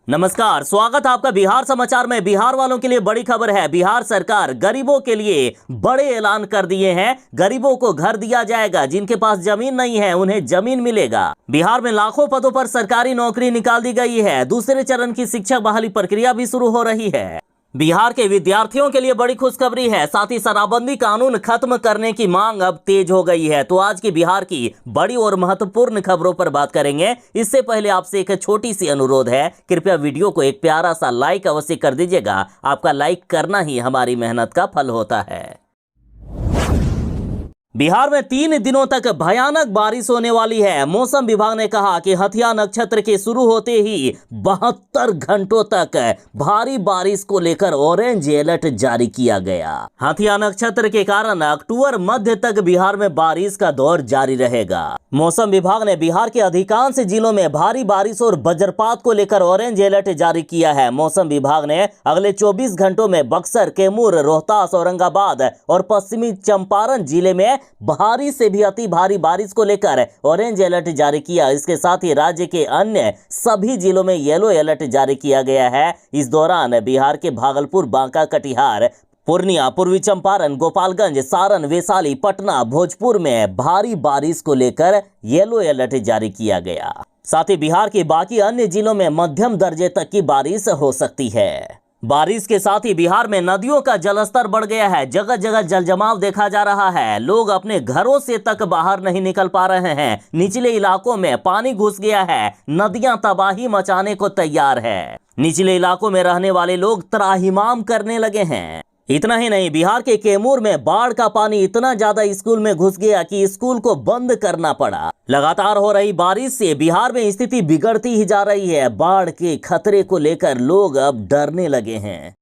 नमस्कार, स्वागत है आपका बिहार समाचार में। बिहार वालों के लिए बड़ी खबर है। बिहार सरकार गरीबों के लिए बड़े ऐलान कर दिए हैं। गरीबों को घर दिया जाएगा, जिनके पास जमीन नहीं है उन्हें जमीन मिलेगा। बिहार में लाखों पदों पर सरकारी नौकरी निकाल दी गई है। दूसरे चरण की शिक्षक बहाली प्रक्रिया भी शुरू हो रही है। बिहार के विद्यार्थियों के लिए बड़ी खुशखबरी है। साथ ही शराबबंदी कानून खत्म करने की मांग अब तेज हो गई है। तो आज की बिहार की बड़ी और महत्वपूर्ण खबरों पर बात करेंगे। इससे पहले आपसे एक छोटी सी अनुरोध है, कृपया वीडियो को एक प्यारा सा लाइक अवश्य कर दीजिएगा। आपका लाइक करना ही हमारी मेहनत का फल होता है। बिहार में 3 दिनों तक भयानक बारिश होने वाली है। मौसम विभाग ने कहा कि हथिया नक्षत्र के शुरू होते ही 72 घंटों तक भारी बारिश को लेकर ऑरेंज अलर्ट जारी किया गया। हथिया नक्षत्र के कारण अक्टूबर मध्य तक बिहार में बारिश का दौर जारी रहेगा। मौसम विभाग ने बिहार के अधिकांश जिलों में भारी बारिश और वज्रपात को लेकर ऑरेंज अलर्ट जारी किया है। मौसम विभाग ने अगले 24 घंटों में बक्सर, कैमूर, रोहतास, औरंगाबाद और पश्चिमी चंपारण जिले में भारी से भी अति भारी बारिश को लेकर ऑरेंज अलर्ट जारी किया। इसके साथ ही राज्य के अन्य सभी जिलों में येलो अलर्ट जारी किया गया है। इस दौरान बिहार के भागलपुर, बांका, कटिहार, पूर्णिया, पूर्वी चंपारण, गोपालगंज, सारण, वैशाली, पटना, भोजपुर में भारी बारिश को लेकर येलो अलर्ट जारी किया गया। साथ ही बिहार के बाकी अन्य जिलों में मध्यम दर्जे तक की बारिश हो सकती है। बारिश के साथ ही बिहार में नदियों का जलस्तर बढ़ गया है। जगह जगह जलजमाव देखा जा रहा है। लोग अपने घरों से तक बाहर नहीं निकल पा रहे हैं। निचले इलाकों में पानी घुस गया है। नदियां तबाही मचाने को तैयार है। निचले इलाकों में रहने वाले लोग त्राहिमाम करने लगे हैं। इतना ही नहीं, बिहार के कैमूर में बाढ़ का पानी इतना ज्यादा स्कूल में घुस गया कि स्कूल को बंद करना पड़ा। लगातार हो रही बारिश से बिहार में स्थिति बिगड़ती ही जा रही है। बाढ़ के खतरे को लेकर लोग अब डरने लगे हैं।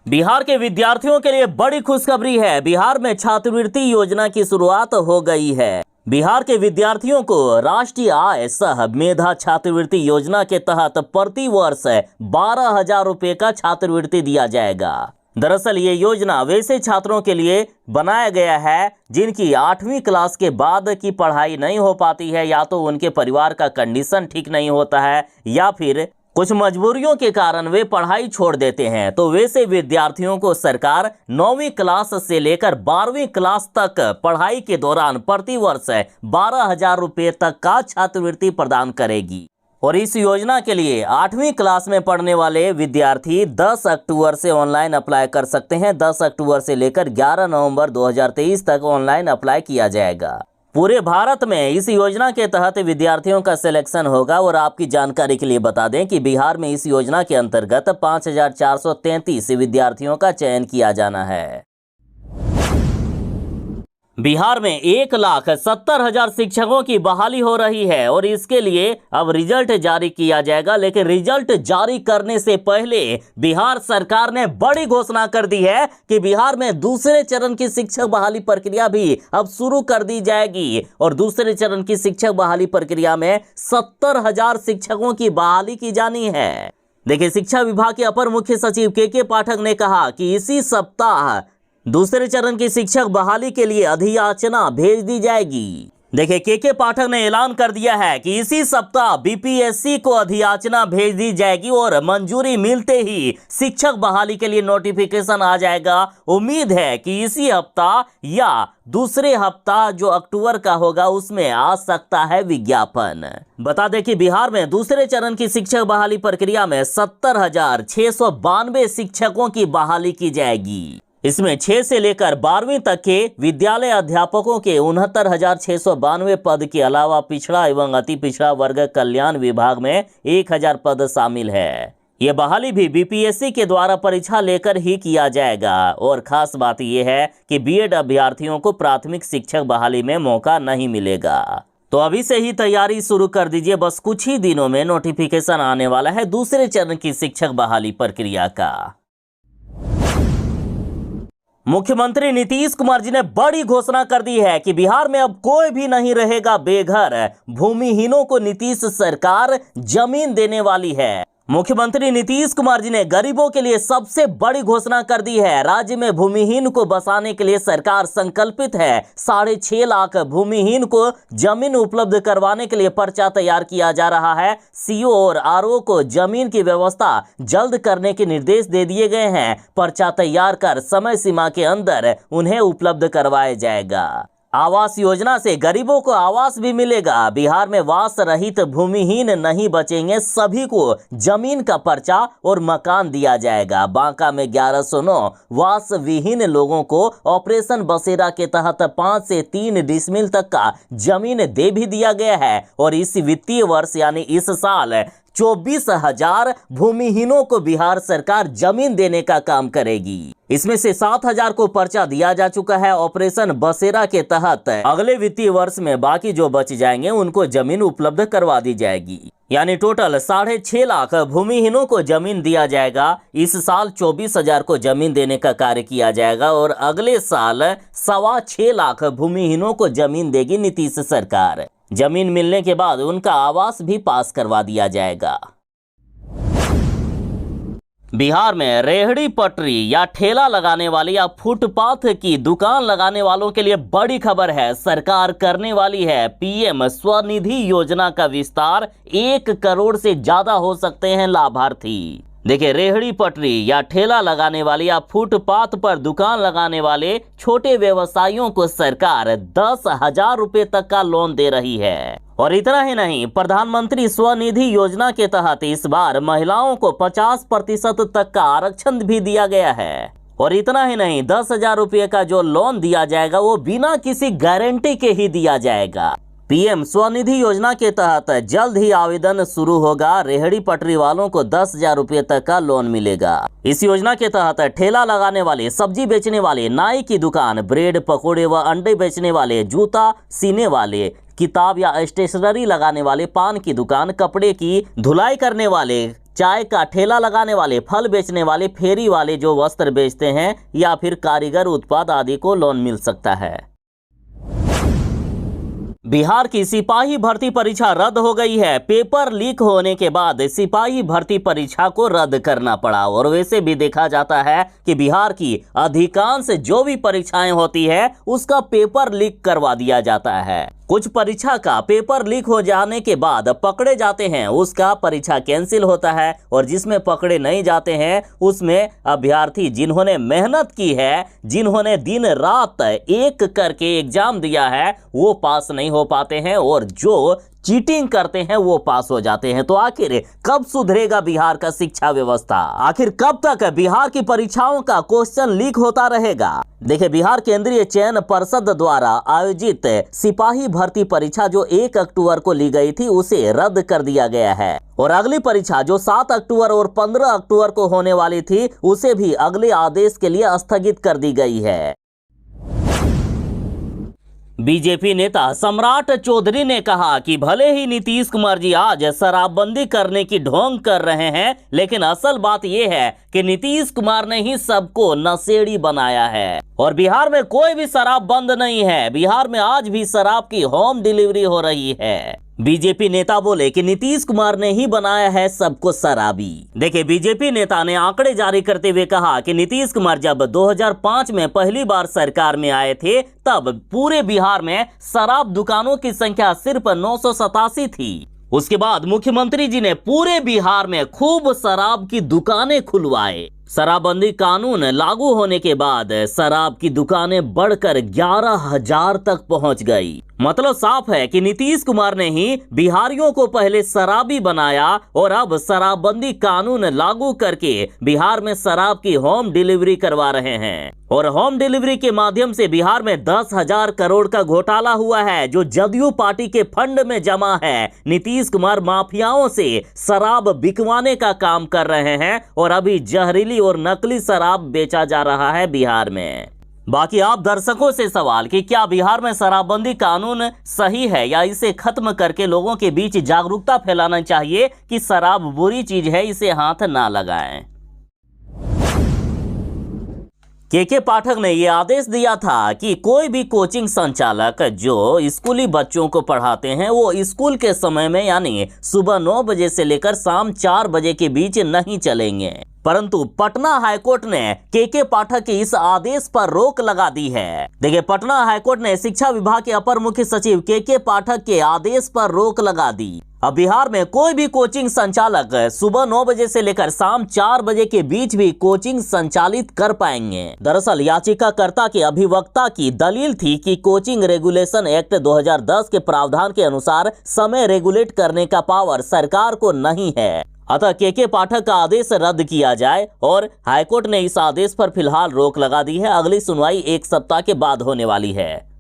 बिहार के विद्यार्थियों के लिए बड़ी खुशखबरी है। बिहार में छात्रवृत्ति योजना की शुरुआत हो गई है। बिहार के विद्यार्थियों को राष्ट्रीय आय सह मेधा छात्रवृत्ति योजना के तहत प्रति वर्ष 12,000 रुपये का छात्रवृत्ति दिया जाएगा। दरअसल ये योजना वैसे छात्रों के लिए बनाया गया है जिनकी 8वीं क्लास के बाद की पढ़ाई नहीं हो पाती है, या तो उनके परिवार का कंडीशन ठीक नहीं होता है, या फिर कुछ मजबूरियों के कारण वे पढ़ाई छोड़ देते हैं। तो वैसे विद्यार्थियों को सरकार 9वीं क्लास से लेकर 12वीं क्लास तक पढ़ाई के दौरान प्रति वर्ष 12,000 रुपये तक का छात्रवृत्ति प्रदान करेगी। और इस योजना के लिए 8वीं क्लास में पढ़ने वाले विद्यार्थी 10 अक्टूबर से ऑनलाइन अप्लाई कर सकते हैं। 10 अक्टूबर से लेकर 11 नवंबर 2023 तक ऑनलाइन अप्लाई किया जाएगा। पूरे भारत में इस योजना के तहत विद्यार्थियों का सिलेक्शन होगा। और आपकी जानकारी के लिए बता दें कि बिहार में इस योजना के अंतर्गत 5,433 विद्यार्थियों का चयन किया जाना है। बिहार में 1,70,000 शिक्षकों की बहाली हो रही है और इसके लिए अब रिजल्ट जारी किया जाएगा। लेकिन रिजल्ट जारी करने से पहले बिहार सरकार ने बड़ी घोषणा कर दी है कि बिहार में दूसरे चरण की शिक्षक बहाली प्रक्रिया भी अब शुरू कर दी जाएगी। और दूसरे चरण की शिक्षक बहाली प्रक्रिया में 70,000 शिक्षकों की बहाली की जानी है। देखिए, शिक्षा विभाग के अपर मुख्य सचिव के पाठक ने कहा कि इसी सप्ताह दूसरे चरण की शिक्षक बहाली के लिए अधियाचना भेज दी जाएगी। देखिए, के पाठक ने ऐलान कर दिया है कि इसी सप्ताह बीपीएससी को अधियाचना भेज दी जाएगी और मंजूरी मिलते ही शिक्षक बहाली के लिए नोटिफिकेशन आ जाएगा। उम्मीद है कि इसी हफ्ता या दूसरे हफ्ता जो अक्टूबर का होगा उसमें आ सकता है विज्ञापन। बता दें कि बिहार में दूसरे चरण की शिक्षक बहाली प्रक्रिया में 70,692 शिक्षकों की बहाली की जाएगी। इसमें 6 से लेकर 12वीं तक के विद्यालय अध्यापकों के 69,692 पद के अलावा पिछड़ा एवं अति पिछड़ा वर्ग कल्याण विभाग में 1,000 पद शामिल है। ये बहाली भी बीपीएससी के द्वारा परीक्षा लेकर ही किया जाएगा। और खास बात यह है कि बीएड अभ्यर्थियों को प्राथमिक शिक्षक बहाली में मौका नहीं मिलेगा। तो अभी से ही तैयारी शुरू कर दीजिए। बस कुछ ही दिनों में नोटिफिकेशन आने वाला है दूसरे चरण की शिक्षक बहाली प्रक्रिया का। मुख्यमंत्री नीतीश कुमार जी ने बड़ी घोषणा कर दी है कि बिहार में अब कोई भी नहीं रहेगा बेघर। भूमिहीनों को नीतीश सरकार जमीन देने वाली है। मुख्यमंत्री नीतीश कुमार जी ने गरीबों के लिए सबसे बड़ी घोषणा कर दी है। राज्य में भूमिहीन को बसाने के लिए सरकार संकल्पित है। 6.5 लाख भूमिहीन को जमीन उपलब्ध करवाने के लिए पर्चा तैयार किया जा रहा है। सीओ और आरओ को जमीन की व्यवस्था जल्द करने के निर्देश दे दिए गए हैं। पर्चा तैयार कर समय सीमा के अंदर उन्हें उपलब्ध करवाया जाएगा। आवास योजना से गरीबों को आवास भी मिलेगा। बिहार में वास रहित भूमिहीन नहीं बचेंगे, सभी को जमीन का पर्चा और मकान दिया जाएगा। बांका में 1109 वास विहीन लोगों को ऑपरेशन बसेरा के तहत 5 से 3 डिसमिल तक का जमीन दे भी दिया गया है और इस वित्तीय वर्ष यानी इस साल 24,000 भूमिहीनों को बिहार सरकार जमीन देने का काम करेगी। इसमें से 7,000 को पर्चा दिया जा चुका है ऑपरेशन बसेरा के तहत। अगले वित्तीय वर्ष में बाकी जो बच जाएंगे उनको जमीन उपलब्ध करवा दी जाएगी। यानी टोटल 6.5 लाख भूमिहीनों को जमीन दिया जाएगा। इस साल 24,000 को जमीन देने का कार्य किया जाएगा और अगले साल 6.25 लाख भूमिहीनों को जमीन देगी नीतीश सरकार। जमीन मिलने के बाद उनका आवास भी पास करवा दिया जाएगा। बिहार में रेहड़ी पटरी या ठेला लगाने वाले या फुटपाथ की दुकान लगाने वालों के लिए बड़ी खबर है। सरकार करने वाली है पीएम स्वनिधि योजना का विस्तार। 1 करोड़ से ज्यादा हो सकते हैं लाभार्थी। देखिए, रेहड़ी पटरी या ठेला लगाने वाले या फुटपाथ पर दुकान लगाने वाले छोटे व्यवसायियों को सरकार 10,000 रुपए तक का लोन दे रही है। और इतना ही नहीं, प्रधानमंत्री स्वनिधि योजना के तहत इस बार महिलाओं को 50% तक का आरक्षण भी दिया गया है। और इतना ही नहीं, 10,000 रुपये का जो लोन दिया जाएगा वो बिना किसी गारंटी के ही दिया जाएगा। पीएम स्वनिधि योजना के तहत जल्द ही आवेदन शुरू होगा। रेहड़ी पटरी वालों को 10,000 रुपये तक का लोन मिलेगा। इस योजना के तहत ठेला लगाने वाले, सब्जी बेचने वाले, नाई की दुकान, ब्रेड पकौड़े व अंडे बेचने वाले, जूता सीने वाले, किताब या स्टेशनरी लगाने वाले, पान की दुकान, कपड़े की धुलाई करने वाले, चाय का ठेला लगाने वाले, फल बेचने वाले, फेरी वाले जो वस्त्र बेचते हैं या फिर कारीगर उत्पाद आदि को लोन मिल सकता है। बिहार की सिपाही भर्ती परीक्षा रद्द हो गई है। पेपर लीक होने के बाद सिपाही भर्ती परीक्षा को रद्द करना पड़ा। और वैसे भी देखा जाता है कि बिहार की अधिकांश जो भी परीक्षाएं होती है उसका पेपर लीक करवा दिया जाता है। कुछ परीक्षा का पेपर लीक हो जाने के बाद पकड़े जाते हैं, उसका परीक्षा कैंसिल होता है। और जिसमें पकड़े नहीं जाते हैं उसमें अभ्यर्थी जिन्होंने मेहनत की है, जिन्होंने दिन रात एक करके एग्जाम दिया है, वो पास नहीं हो पाते हैं और जो चीटिंग करते हैं वो पास हो जाते हैं। तो आखिर कब सुधरेगा बिहार का शिक्षा व्यवस्था? आखिर कब तक बिहार की परीक्षाओं का क्वेश्चन लीक होता रहेगा? देखिए, बिहार केंद्रीय चयन परिषद द्वारा आयोजित सिपाही भर्ती परीक्षा जो 1 अक्टूबर को ली गई थी उसे रद्द कर दिया गया है। और अगली परीक्षा जो 7 अक्टूबर और 15 अक्टूबर को होने वाली थी उसे भी अगले आदेश के लिए स्थगित कर दी गई है। बीजेपी नेता सम्राट चौधरी ने कहा कि भले ही नीतीश कुमार जी आज शराबबंदी करने की ढोंग कर रहे हैं, लेकिन असल बात यह है कि नीतीश कुमार ने ही सबको नशेड़ी बनाया है। और बिहार में कोई भी शराब बंद नहीं है। बिहार में आज भी शराब की होम डिलीवरी हो रही है। बीजेपी नेता बोले कि नीतीश कुमार ने ही बनाया है सबको शराबी। देखिए, बीजेपी नेता ने आंकड़े जारी करते हुए कहा कि नीतीश कुमार जब 2005 में पहली बार सरकार में आए थे तब पूरे बिहार में शराब दुकानों की संख्या सिर्फ 987 थी। उसके बाद मुख्यमंत्री जी ने पूरे बिहार में खूब शराब की दुकानें खुलवाए। शराबबंदी कानून लागू होने के बाद शराब की दुकानें बढ़कर 11,000 तक पहुंच गई। मतलब साफ है कि नीतीश कुमार ने ही बिहारियों को पहले शराबी बनाया और अब शराबबंदी कानून लागू करके बिहार में शराब की होम डिलीवरी करवा रहे हैं। और होम डिलीवरी के माध्यम से बिहार में 10,000 करोड़ का घोटाला हुआ है जो जदयू पार्टी के फंड में जमा है। नीतीश कुमार माफियाओं से शराब बिकवाने का काम कर रहे हैं और अभी जहरीली और नकली शराब बेचा जा रहा है बिहार में। बाकी आप दर्शकों से सवाल कि क्या बिहार में शराबबंदी कानून सही है या इसे खत्म करके लोगों के बीच जागरूकता फैलाना चाहिए कि शराब बुरी चीज है, इसे हाथ ना लगाएं। के पाठक ने ये आदेश दिया था कि कोई भी कोचिंग संचालक जो स्कूली बच्चों को पढ़ाते हैं वो स्कूल के समय में यानी सुबह 9 बजे से लेकर शाम 4 बजे के बीच नहीं चलेंगे। परंतु पटना हाईकोर्ट ने के पाठक के इस आदेश पर रोक लगा दी है। देखिए, पटना हाईकोर्ट ने शिक्षा विभाग के अपर मुख्य सचिव के पाठक के आदेश पर रोक लगा दी। अब बिहार में कोई भी कोचिंग संचालक सुबह 9 बजे से लेकर शाम 4 बजे के बीच भी कोचिंग संचालित कर पाएंगे। दरअसल याचिकाकर्ता के अभिवक्ता की दलील थी कि कोचिंग रेगुलेशन एक्ट 2010 के प्रावधान के अनुसार समय रेगुलेट करने का पावर सरकार को नहीं है। अतः के पाठक का आदेश रद्द किया जाए और हाईकोर्ट ने इस आदेश पर फिलहाल रोक लगा दी है। अगली सुनवाई 1 सप्ताह के बाद होने वाली है।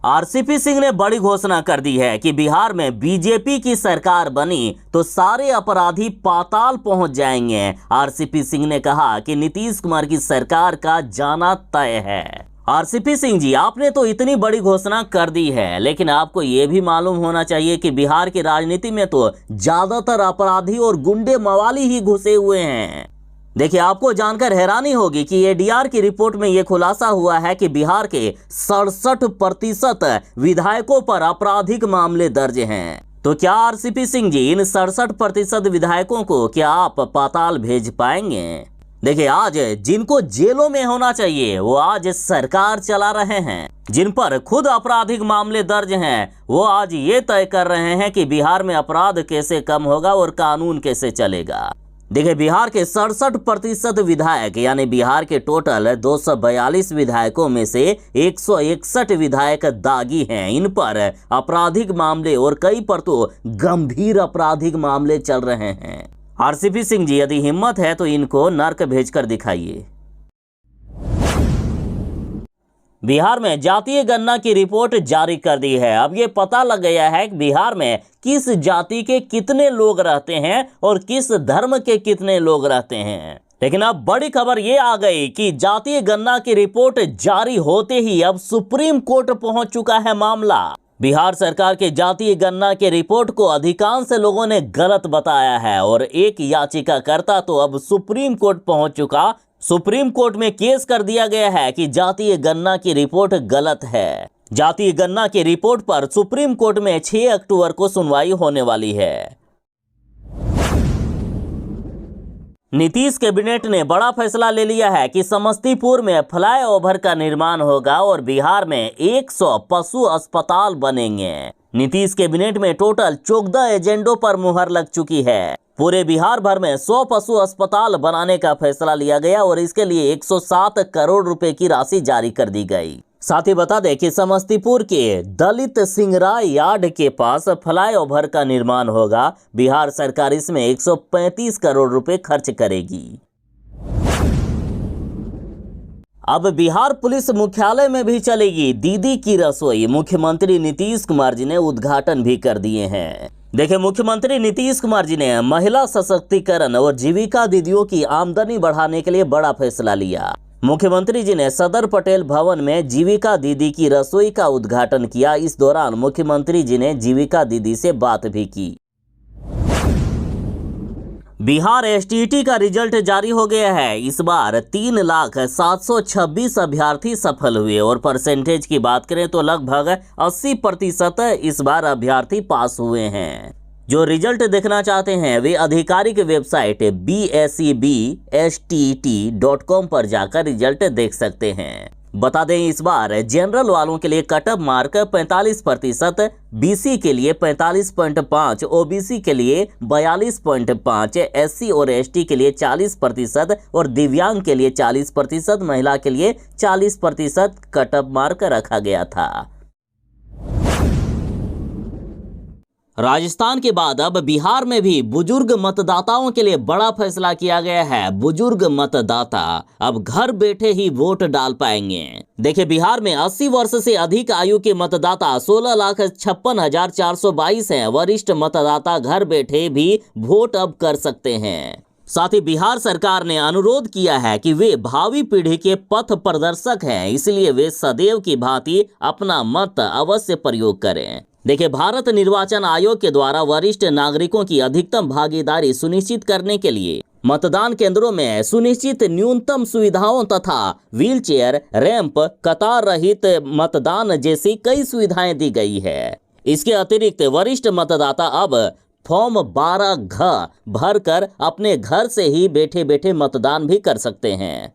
आरसीपी सिंह ने बड़ी घोषणा कर दी है कि बिहार में बीजेपी की सरकार बनी तो सारे अपराधी पाताल पहुंच जाएंगे। आरसीपी सिंह ने कहा कि नीतीश कुमार की सरकार का जाना तय है। आरसीपी सिंह जी, आपने तो इतनी बड़ी घोषणा कर दी है, लेकिन आपको यह भी मालूम होना चाहिए कि बिहार की राजनीति में तो ज्यादातर अपराधी और गुंडे मवाली ही घुसे हुए हैं। देखिए, आपको जानकर हैरानी होगी कि एडीआर की रिपोर्ट में यह खुलासा हुआ है कि बिहार के 67% विधायकों पर आपराधिक मामले दर्ज हैं। तो क्या आरसीपी सिंह जी, इन 67% विधायकों को क्या आप पाताल भेज पाएंगे? देखिए, आज जिनको जेलों में होना चाहिए वो आज सरकार चला रहे हैं। जिन पर खुद आपराधिक मामले दर्ज हैं वो आज ये तय कर रहे हैं कि बिहार में अपराध कैसे कम होगा और कानून कैसे चलेगा। देखिए, बिहार के 67% विधायक यानी बिहार के टोटल 242 विधायकों में से 161 विधायक दागी हैं। इन पर आपराधिक मामले और कई पर तो गंभीर आपराधिक मामले चल रहे हैं। आरसीपी सिंह जी, यदि हिम्मत है तो इनको नर्क भेजकर दिखाइए। बिहार में जातीय गणना की रिपोर्ट जारी कर दी है। अब ये पता लग गया है कि बिहार में किस जाति के कितने लोग रहते हैं और किस धर्म के कितने लोग रहते हैं। लेकिन अब बड़ी खबर ये आ गई कि जातीय गणना की रिपोर्ट जारी होते ही अब सुप्रीम कोर्ट पहुंच चुका है मामला। बिहार सरकार के जातीय गणना के रिपोर्ट को अधिकांश लोगों ने गलत बताया है और एक याचिकाकर्ता तो अब सुप्रीम कोर्ट पहुंच चुका। सुप्रीम कोर्ट में केस कर दिया गया है कि जातीय गणना की रिपोर्ट गलत है। जातीय गणना की रिपोर्ट पर सुप्रीम कोर्ट में 6 अक्टूबर को सुनवाई होने वाली है। नीतीश कैबिनेट ने बड़ा फैसला ले लिया है कि समस्तीपुर में फ्लाईओवर का निर्माण होगा और बिहार में 100 पशु अस्पताल बनेंगे। नीतीश कैबिनेट में टोटल 14 एजेंडों पर मुहर लग चुकी है। पूरे बिहार भर में 100 पशु अस्पताल बनाने का फैसला लिया गया और इसके लिए 107 करोड़ रुपए की राशि जारी कर दी गई। साथ ही बता दें कि समस्तीपुर के दलित सिंगरा यार्ड के पास फ्लाईओवर का निर्माण होगा। बिहार सरकार इसमें 135 करोड़ रुपए खर्च करेगी। अब बिहार पुलिस मुख्यालय में भी चलेगी दीदी की रसोई। मुख्यमंत्री नीतीश कुमार जी ने उद्घाटन भी कर दिए हैं। देखिए, मुख्यमंत्री नीतीश कुमार जी ने महिला सशक्तिकरण और जीविका दीदियों की आमदनी बढ़ाने के लिए बड़ा फैसला लिया। मुख्यमंत्री जी ने सदर पटेल भवन में जीविका दीदी की रसोई का उद्घाटन किया। इस दौरान मुख्यमंत्री जी ने जीविका दीदी से बात भी की। बिहार एसटीईटी का रिजल्ट जारी हो गया है। इस बार 3,726 अभ्यर्थी सफल हुए और परसेंटेज की बात करें तो लगभग 80% इस बार अभ्यर्थी पास हुए हैं। जो रिजल्ट देखना चाहते हैं वे आधिकारिक वेबसाइट BSEBSTET.com पर जाकर रिजल्ट देख सकते हैं। बता दें, इस बार जनरल वालों के लिए कटअप मार्क 45%, बीसी के लिए 45.5, ओबीसी के लिए 42.5, एससी और एसटी के लिए 40% और दिव्यांग के लिए 40%, महिला के लिए 40% कटअप मार्क रखा गया था। राजस्थान के बाद अब बिहार में भी बुजुर्ग मतदाताओं के लिए बड़ा फैसला किया गया है। बुजुर्ग मतदाता अब घर बैठे ही वोट डाल पाएंगे। देखिए, बिहार में 80 वर्ष से अधिक आयु के मतदाता 16,56,422 हैं। वरिष्ठ मतदाता घर बैठे भी वोट अब कर सकते हैं। साथ ही बिहार सरकार ने अनुरोध किया है कि वे भावी पीढ़ी के पथ प्रदर्शक हैं, इसलिए वे सदैव की भांति अपना मत अवश्य प्रयोग करें। देखिए, भारत निर्वाचन आयोग के द्वारा वरिष्ठ नागरिकों की अधिकतम भागीदारी सुनिश्चित करने के लिए मतदान केंद्रों में सुनिश्चित न्यूनतम सुविधाओं तथा व्हीलचेयर, रैंप, कतार रहित मतदान जैसी कई सुविधाएं दी गई है। इसके अतिरिक्त वरिष्ठ मतदाता अब फॉर्म 12 घ भरकर अपने घर से ही बैठे बैठे मतदान भी कर सकते हैं।